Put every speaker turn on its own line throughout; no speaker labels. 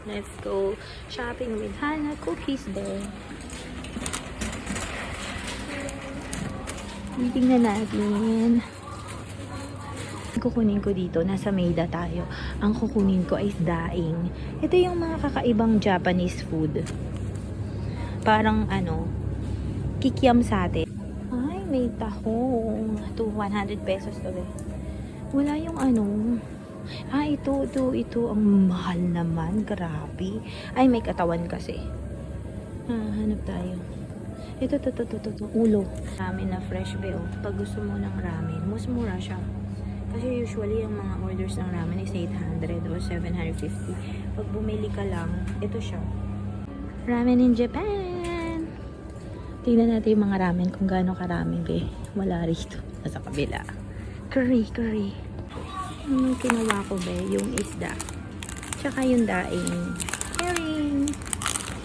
Let's go shopping with Hannah Cookies there. Tingnan natin. Kukunin ko dito, nasa Maida tayo. Ang kukunin ko ay daing. Ito yung mga kakaibang Japanese food. Parang kikiam sa atin. Ay, may tahong. 100 pesos to eh. Wala yung ito. Ang mahal naman. Grabe. Ay, may katawan kasi. Hanap tayo. Ito. Ulo. Ramen na fresh be. Pag gusto mo ng ramen, mas mura siya. Kasi usually, ang mga orders ng ramen is 800 or 750. Pag bumili ka lang, ito siya. Ramen in Japan! Tingnan natin yung mga ramen kung gaano karami be. Wala rito. Nasa kabila. Curry. Yung kinuha ko be, yung isda. Tsaka yung daing. Herring.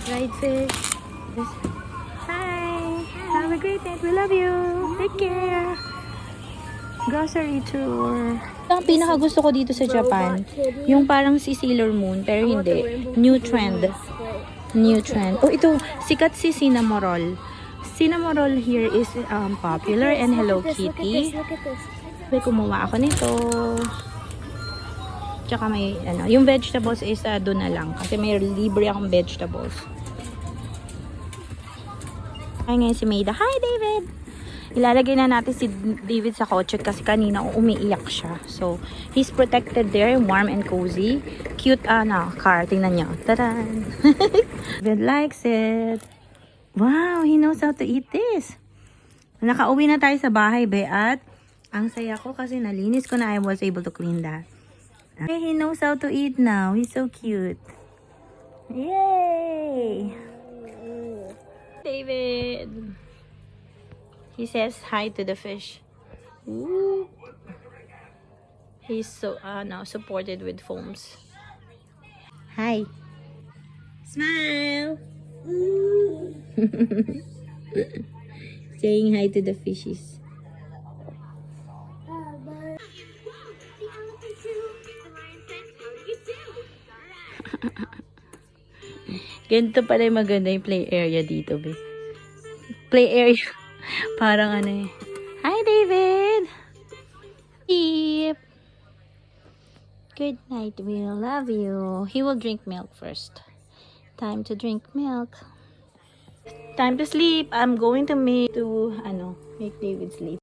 Fried fish. Hi! Have a great day. We love you. Take care. Grocery tour. Ang pinaka gusto ko dito sa Japan, yung parang si Sailor Moon, pero hindi. New trend. Oh, ito. Sikat si Cinnamoroll. Cinnamoroll here is popular and Hello Kitty. May kumuha ako nito. Tsaka may, yung vegetables is doon na lang. Kasi may libre akong vegetables. Ay, ngayon si Maida. Hi, David! Ilalagay na natin si David sa kotse kasi kanina umiiyak siya. So, he's protected there. Warm and cozy. Cute, car. Tingnan niyo. Taran! David likes it. Wow, he knows how to eat this. Nakauwi na tayo sa bahay, be. At ang saya ko kasi nalinis ko na. I was able to clean that. Okay, he knows how to eat now. He's so cute. Yay! David. He says hi to the fish. Ooh. He's so now supported with foams. Hi. Smile. Saying hi to the fishes. Ganito pala yung maganda yung play area dito, be. Play area. Parang Hi, David! Beep! Good night, we love you. He will drink milk first. Time to drink milk. Time to sleep. I'm going to make David sleep.